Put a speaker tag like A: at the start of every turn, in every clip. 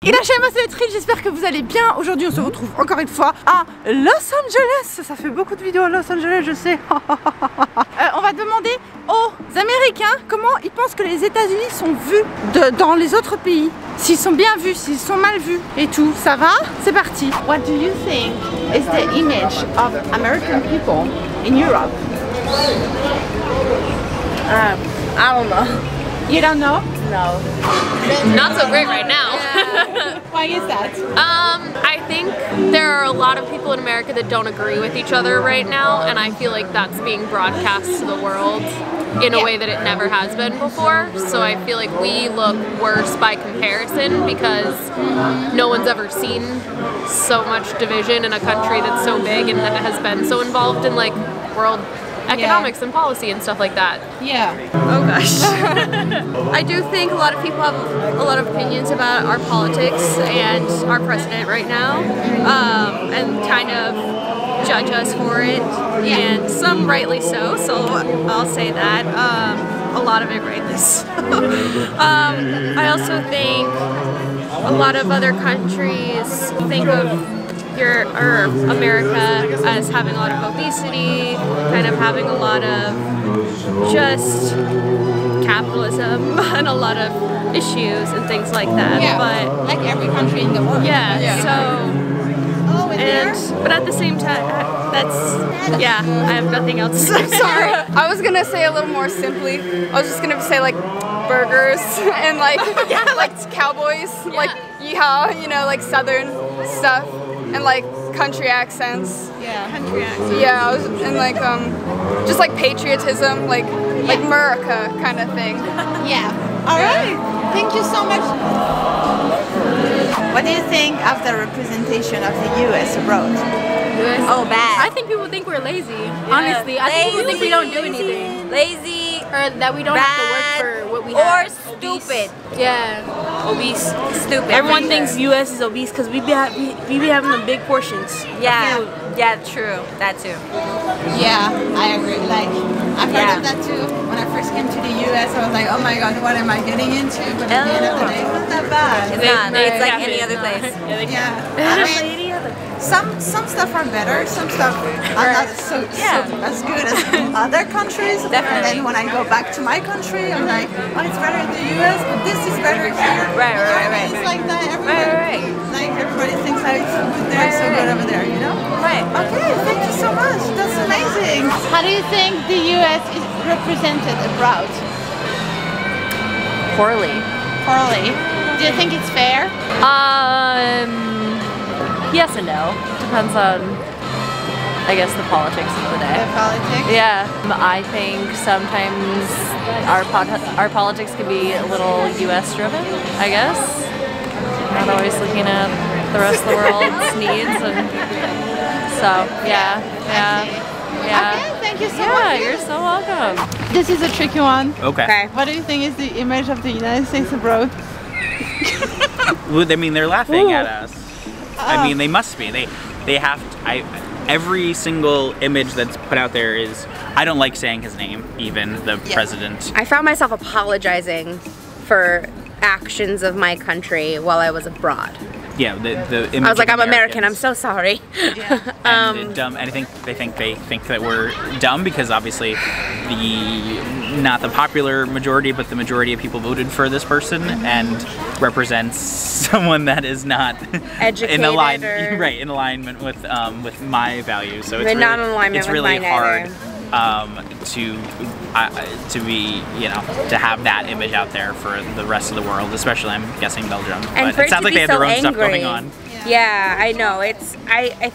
A: Et la chaîne c'est Tril, j'espère que vous allez bien. Aujourd'hui on se retrouve encore une fois à Los Angeles. Ça fait beaucoup de vidéos à Los Angeles, je sais. On va demander aux Américains comment ils pensent que les États-Unis sont vus dans les autres pays. S'ils sont bien vus, s'ils sont mal vus et tout. Ça va? C'est parti. What do you think is the image of American people in Europe? I don't know. You don't know? No.
B: Not so great right now.
A: Yeah. Why is that?
B: I think there are a lot of people in America that don't agree with each other right now, and I feel like that's being broadcast to the world in a way that it never has been before. So I feel like we look worse by comparison because no one's ever seen so much division in a country that's so big and that has been so involved in like world economics and policy and stuff like that.
A: Yeah.
B: Oh gosh. I do think a lot of people have a lot of opinions about our politics and our president right now, and kind of judge us for it, and some rightly so I'll say that. A lot of it rightly so. I also think a lot of other countries think of America as having a lot of obesity, kind of having a lot of just capitalism and a lot of issues and things like that.
A: Yeah,
B: but
A: like every country in the world.
B: Yeah. But at the same time, I have nothing else to say.
C: I'm sorry. I was gonna say a little more simply. I was just gonna say like burgers and like like cowboys, like yeehaw, you know, like southern stuff. And like country accents.
A: Yeah, country accents.
C: Yeah, and like just like patriotism, like America kind of thing.
A: Yeah. All right. Thank you so much. What do you think of the representation of the U.S. abroad?
B: Oh, bad.
D: I think people think we're lazy. Honestly, I think people think we don't do anything.
B: Lazy,
D: or that we don't have to work for what we have.
B: or stupid.
D: Yeah.
B: Obese, stupid.
D: Everyone thinks U.S. is obese because we be having the big portions.
B: Yeah, yeah, true. That too.
A: Yeah, I agree. Like, I've heard of that too. When I first came to the U.S., I was like, oh my god, what am I getting into? But at the end of the day, it's not that bad.
B: It's not. It's like any other place.
A: Yeah. I mean, some stuff are better, some stuff are not so as good as other countries.
B: Definitely.
A: And then when I go back to my country, I'm like, oh, it's better in the U.S., but this is better here.
B: Right.
A: It's like that everywhere. Like everybody thinks like they're so good over there, you know?
B: Right.
A: Okay, thank you so much. That's amazing. How do you think the U.S. is represented abroad?
B: Poorly.
A: Poorly. Do you think it's fair?
B: Yes and no. Depends on, I guess, the politics of the day.
A: The politics?
B: Yeah. I think sometimes our politics can be a little U.S. driven, I guess. Not always looking at the rest of the world's needs, and so yeah.
A: Okay, thank you so much.
B: Yeah, you're so welcome.
A: This is a tricky one.
E: Okay.
A: What do you think is the image of the United States abroad?
E: Well, I mean, they're laughing at us. I mean, they must be. They have to. Every single image that's put out there is. I don't like saying his name, even the president.
F: I found myself apologizing for actions of my country while I was abroad.
E: Yeah, the image
F: I was like,
E: of
F: I'm American. I'm so sorry.
E: And dumb. And I think they think that we're dumb because obviously not the popular majority, but the majority of people voted for this person and represents someone that is not
F: educated
E: in alignment with my values. So it's really,
F: not in alignment
E: it's
F: with
E: really
F: mine
E: hard
F: either.
E: to be, you know, to have that image out there for the rest of the world, especially I'm guessing Belgium.
F: And
E: but it sounds like they have their own stuff going on.
F: Yeah, I know. I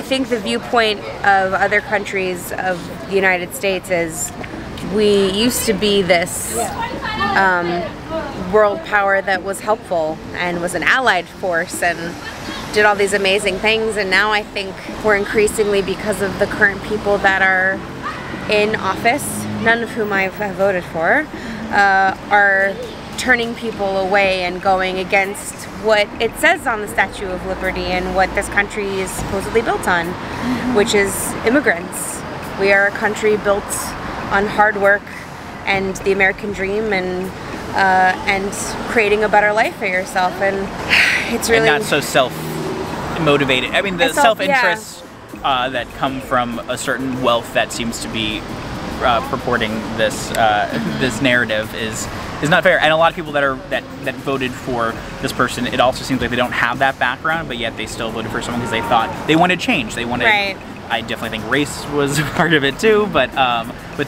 F: think the viewpoint of other countries of the United States is we used to be this world power that was helpful and was an allied force and did all these amazing things, and now I think we're increasingly, because of the current people that are in office, none of whom I've voted for, are turning people away and going against what it says on the Statue of Liberty and what this country is supposedly built on, which is immigrants. We are a country built on hard work and the American dream, and and creating a better life for yourself. And it's really
E: and not so self-motivated. I mean, the self-interests that come from a certain wealth that seems to be purporting this this narrative is not fair. And a lot of people that voted for this person, it also seems like they don't have that background, but yet they still voted for someone because they thought they wanted change. They wanted.
F: Right.
E: I definitely think race was part of it too, but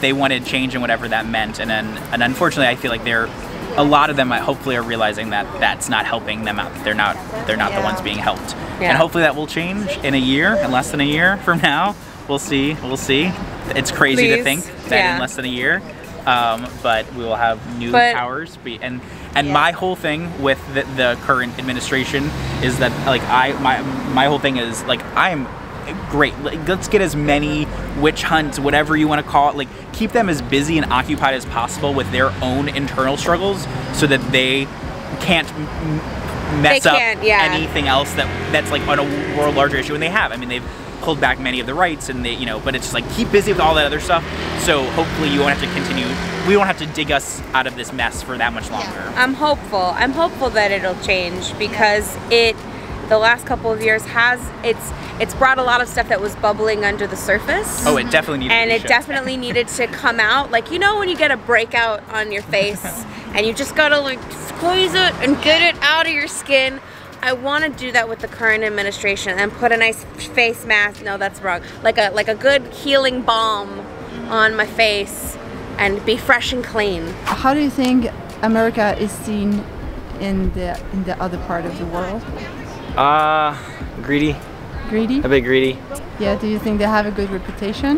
E: they wanted change and whatever that meant. And unfortunately, I feel like a lot of them hopefully are realizing that that's not helping them out. They're not the ones being helped.
F: Yeah.
E: And hopefully that will change in a year, in less than a year from now. We'll see. We'll see. It's crazy to think that in less than a year, but we will have new powers. And my whole thing with the current administration is that like my whole thing is like I'm great. Like, let's get as many witch hunts, whatever you want to call it, like keep them as busy and occupied as possible with their own internal struggles so that they can't mess up anything else that's like on a world larger issue. And they have. I mean, they've pulled back many of the rights and they, but it's just like keep busy with all that other stuff. So hopefully you won't have to continue. We won't have to dig us out of this mess for that much longer.
F: I'm hopeful. I'm hopeful that it'll change because the last couple of years it's brought a lot of stuff that was bubbling under the surface.
E: Oh, it definitely needed
F: and it definitely needed to come out. Like, when you get a breakout on your face and you just gotta like squeeze it and get it out of your skin. I want to do that with the current administration and put a nice face mask. No, that's wrong. Like a good healing balm on my face and be fresh and clean.
A: How do you think America is seen in the other part of the world?
G: Greedy.
A: Greedy?
G: A bit greedy.
A: Yeah, do you think they have a good reputation?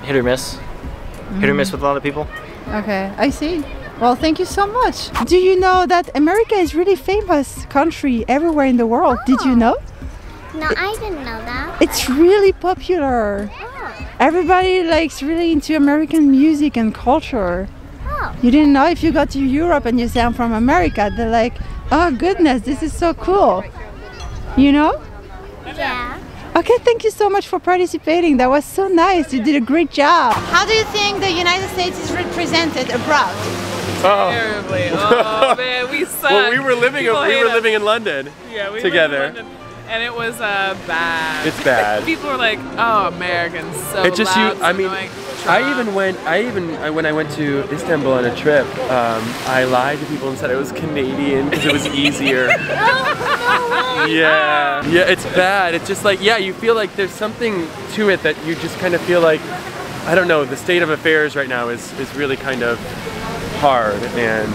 G: Hit or miss. Hit or miss with a lot of people.
A: Okay, I see. Well, thank you so much. Do you know that America is really famous country everywhere in the world? Did you know?
H: No, I didn't know that.
A: It's really popular.
H: Oh.
A: Everybody likes really into American music and culture.
H: Oh.
A: You didn't know? If you go to Europe and you say I'm from America, they're like, oh goodness, this is so cool. You know?
H: Yeah.
A: Okay, thank you so much for participating. That was so nice. You did a great job. How do you think the United States is represented abroad?
I: Terribly. Oh man, we suck.
J: Well, we were living in London.
I: Yeah, we
J: together.
I: Were in London, and it was bad.
J: It's bad.
I: People were like, "Oh, Americans, so
J: It just
I: loud,
J: I mean,
I: annoying."
J: when I went to Istanbul on a trip, I lied to people and said I was Canadian because it was easier. Yeah, it's bad. It's just like, you feel like there's something to it that you just kind of feel like, I don't know, the state of affairs right now is really kind of hard, and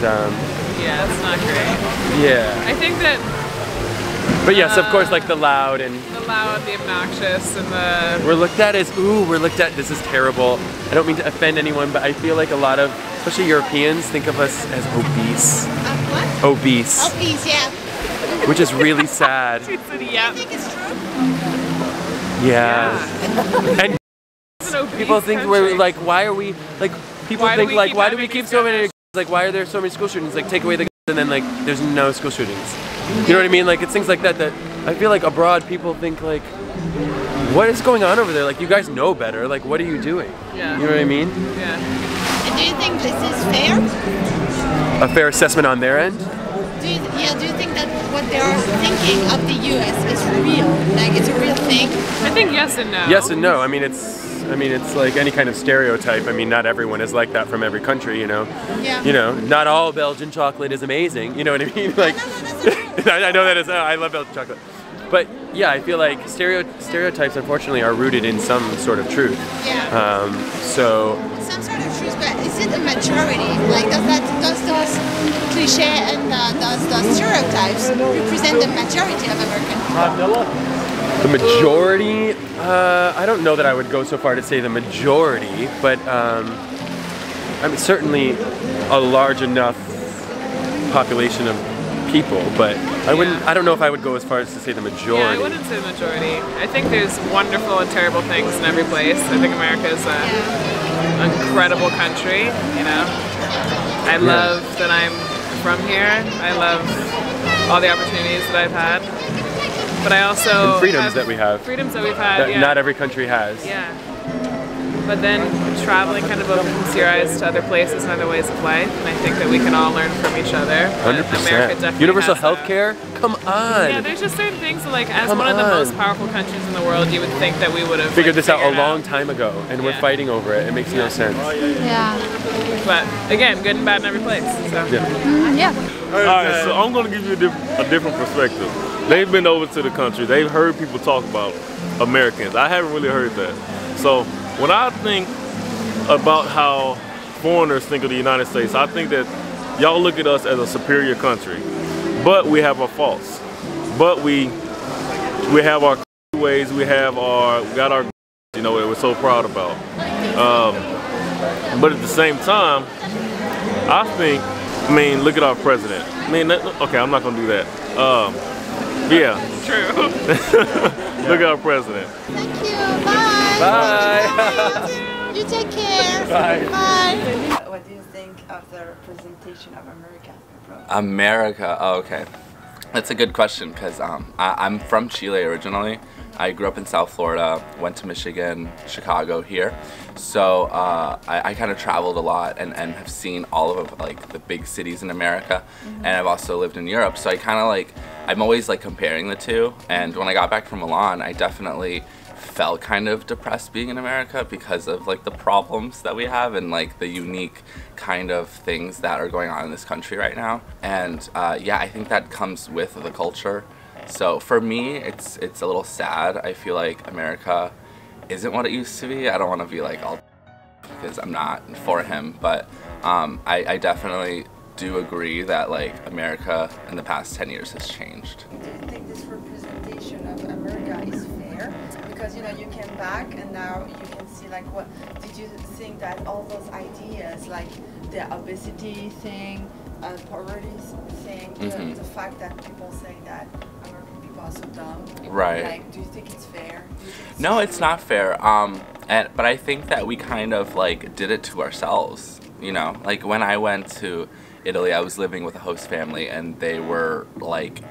I: yeah, it's not great.
J: Yeah.
I: I think that.
J: But yes, of course, like the loud, the
I: obnoxious, and the.
J: We're looked at this is terrible. I don't mean to offend anyone, but I feel like a lot of, especially Europeans, think of us as obese.
H: What?
J: Obese.
H: Obese, yeah.
J: Which is really sad.
I: She said, yeah.
H: I think it's true.
J: Yeah. And people think we're like, why are we like? People think like, why do we keep so many? Like, why are there so many school shootings? Like, take away the guns and then like, there's no school shootings. You know what I mean? Like, it's things like that that I feel like abroad people think like, what is going on over there? Like, you guys know better. Like, what are you doing?
I: Yeah.
J: You know what I mean?
I: Yeah.
H: And do you think this is fair?
J: A fair assessment on their end?
H: Do you think that what they are thinking of the US is real? Like, it's a real thing?
I: I think yes and no.
J: Yes and no. I mean, it's like any kind of stereotype. I mean, not everyone is like that from every country, you know.
H: Yeah.
J: You know, not all Belgian chocolate is amazing. You know what I mean? Like, I know that is. I love Belgian chocolate. But yeah, I feel like stereotypes, unfortunately, are rooted in some sort of truth.
H: Yeah.
J: So.
H: Some sort of truth, but is it a majority? Like, does those cliché and those stereotypes represent the majority of Americans?
J: The majority, I don't know that I would go so far to say the majority, but I mean certainly a large enough population of people, but I don't know if I would go as far as to say the majority.
I: Yeah, I wouldn't say the majority. I think there's wonderful and terrible things in every place. I think America is an incredible country, you know. I love that I'm from here. I love all the opportunities that I've had. But I also
J: and freedoms that we have.
I: Freedoms that we've had,
J: that not every country has.
I: Yeah. but then traveling kind of opens your eyes to other places and other ways of life, and I think that we can all learn from each other.
J: 100%. Universal health care? Come on!
I: Yeah, there's just certain things that, like, as one of the most powerful countries in the world, you would think that we would have
J: figured this out a long time ago, and we're fighting over it. It makes no sense.
H: Yeah.
I: But again, good and bad in every place. So.
H: Yeah.
K: Alright, so I'm going to give you a different perspective. They've been over to the country. They've heard people talk about Americans. I haven't really heard that. So when I think about how foreigners think of the United States, I think that y'all look at us as a superior country. But we have our faults. But we have our ways, we got our, you know, that we're so proud about. But at the same time, I mean, look at our president. I mean, okay, I'm not gonna do that. Yeah.
I: True.
K: Look at our president.
H: Thank you. Bye.
J: Bye.
H: You take care.
J: Bye.
H: Bye.
L: What do you think of the representation of America?
M: America, oh, okay. That's a good question because I'm from Chile originally. I grew up in South Florida, went to Michigan, Chicago here. So I kind of traveled a lot and have seen all of like the big cities in America. And I've also lived in Europe. So I kind of like, I'm always like comparing the two. And when I got back from Milan, I definitely felt kind of depressed being in America because of like the problems that we have and like the unique kind of things that are going on in this country right now. And yeah, I think that comes with the culture. So for me, it's a little sad. I feel like America isn't what it used to be. I don't want to be like all because I'm not for him, but I definitely do agree that like America in the past 10 years has changed.
L: Do you think this representation of America is fair? Because you know you came back and now you can see like what did you think that all those ideas like the obesity thing, poverty thing, the fact that people say that American people are so dumb,
M: right?
L: Like, do you think it's fair?
M: No, it's not fair. But I think that we kind of like did it to ourselves. You know, like when I went to Italy, I was living with a host family, and they were like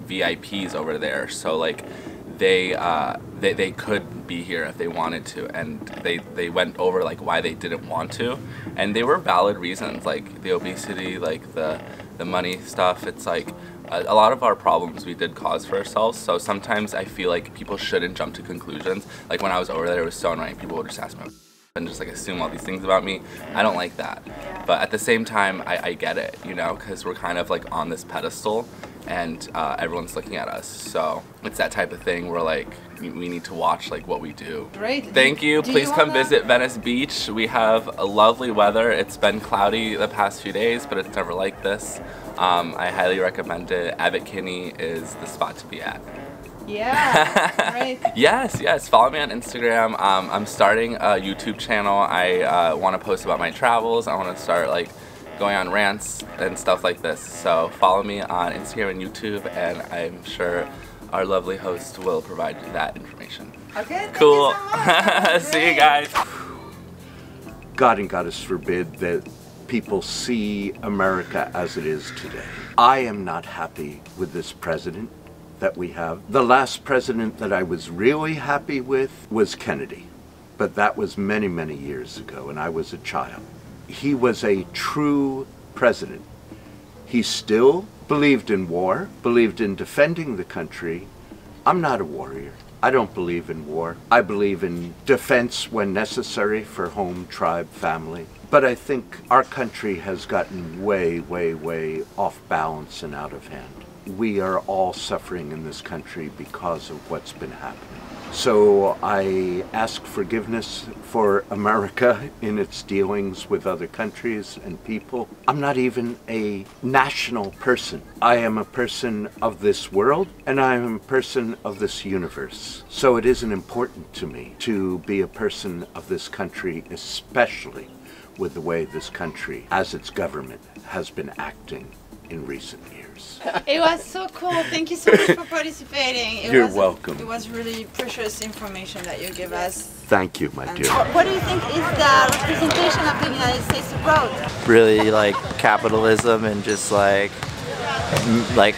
M: VIPs over there. So like they could be here if they wanted to, and they went over like why they didn't want to, and they were valid reasons, like the obesity, like the money stuff. It's like a lot of our problems we did cause for ourselves. So sometimes I feel like people shouldn't jump to conclusions. Like when I was over there, it was so annoying. People would just ask me and just like assume all these things about me. I don't like that. But at the same time, I get it, you know, because we're kind of like on this pedestal and everyone's looking at us. So it's that type of thing where like we need to watch like what we do.
L: Great.
M: Thank you. Please come visit Venice Beach. We have a lovely weather. It's been cloudy the past few days, but it's never like this. I highly recommend it. Abbottkinney is the spot to be at.
L: Yeah, great.
M: Yes. Follow me on Instagram. I'm starting a YouTube channel. I want to post about my travels. I want to start like going on rants and stuff like this. So follow me on Instagram and YouTube, and I'm sure our lovely host will provide that information.
L: Okay,
M: cool.
L: Thank you so much.
M: See you guys.
N: God and Goddess forbid that people see America as it is today. I am not happy with this president that we have. The last president that I was really happy with was Kennedy, but that was many, many years ago, and I was a child. He was a true president. He still believed in war, believed in defending the country. I'm not a warrior. I don't believe in war. I believe in defense when necessary for home, tribe, family. But I think our country has gotten way, way, way off balance and out of hand. We are all suffering in this country because of what's been happening. So I ask forgiveness for America in its dealings with other countries and people. I'm not even a national person. I am a person of this world, and I am a person of this universe. So it isn't important to me to be a person of this country, especially with the way this country, as its government, has been acting in recent years.
H: It was so cool. Thank you so much for participating.
N: You're welcome.
L: It was really precious information that you gave us.
N: Thank you, my dear.
H: What do you think is the representation of the United States abroad?
O: Really like capitalism and just like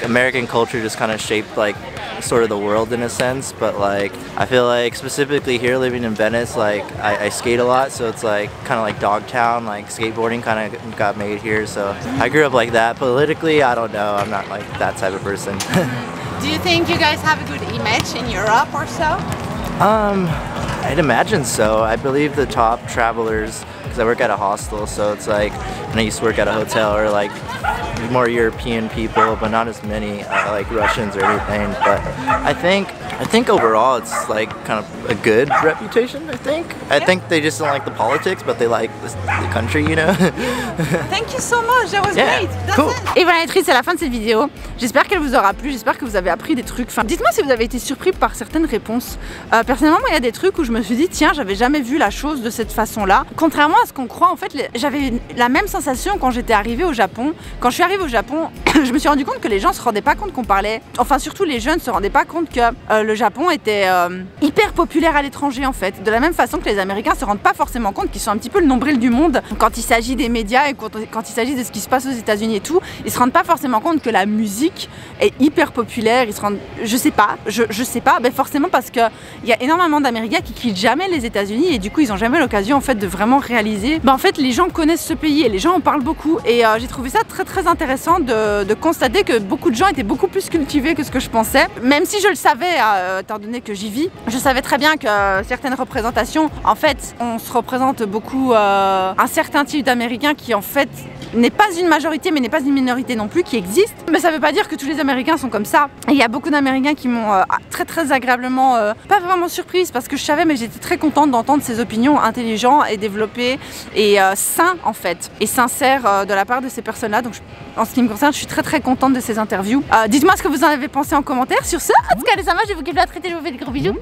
O: American culture just kind of shaped like sort of the world in a sense, but like I feel like specifically here living in Venice, like I skate a lot, so it's like kind of like Dogtown, like skateboarding kind of got made here, so I grew up like that. Politically, I don't know, I'm not like that type of person.
A: Do you think you guys have a good image in Europe or so?
O: I'd imagine so. I believe the top travelers, because I work at a hostel, so it's like, and I used to work at a hotel, or like more European people, but not as many like Russians or anything. But I think overall it's like kind of a good reputation. I think they just don't like the politics, but they like the country, you know.
A: Thank you so much, that was great.
O: Cool.
A: Et voilà, c'est la fin de cette vidéo. J'espère qu'elle vous aura plu, j'espère que vous avez appris des trucs. Enfin, dites-moi si vous avez été surpris par certaines réponses. Personnellement, moi, il y a des trucs où je me suis dit, tiens, j'avais jamais vu la chose de cette façon-là. Contrairement à ce qu'on croit, en fait, j'avais la même sensation quand j'étais arrivée au Japon. Quand je suis arrivée au Japon, je me suis rendu compte que les gens se rendaient pas compte qu'on parlait, enfin surtout les jeunes se rendaient pas compte que le Japon était hyper populaire à l'étranger en fait. De la même façon que les Américains se rendent pas forcément compte qu'ils sont un petit peu le nombril du monde quand il s'agit des médias et quand il s'agit de ce qui se passe aux États-Unis et tout. Ils se rendent pas forcément compte que la musique est hyper populaire. Ils se rendent, je sais pas, mais forcément parce que il y a énormément d'Américains qui quittent jamais les États-Unis et du coup ils ont jamais l'occasion en fait de vraiment réaliser. En fait les gens connaissent ce pays et les gens en parlent beaucoup et j'ai trouvé ça très intéressant de constater que beaucoup de gens étaient beaucoup plus cultivés que ce que je pensais. Même si je le savais, étant donné que j'y vis, je savais très bien que certaines représentations, en fait, on se représente beaucoup un certain type d'Américains qui en fait n'est pas une majorité mais n'est pas une minorité non plus, qui existe. Mais ça veut pas dire que tous les Américains sont comme ça. Et il y a beaucoup d'Américains qui m'ont très agréablement, pas vraiment surprise parce que je savais, mais j'étais très contente d'entendre ces opinions intelligentes et développées et sains en fait, et sincères de la part de ces personnes-là. Donc en ce qui me concerne, je suis très contente de ces interviews. Dites-moi ce que vous en avez pensé en commentaire. Sur ce, en tout cas, les amis, je vous kiffe la traiter, je vous fais des gros bisous.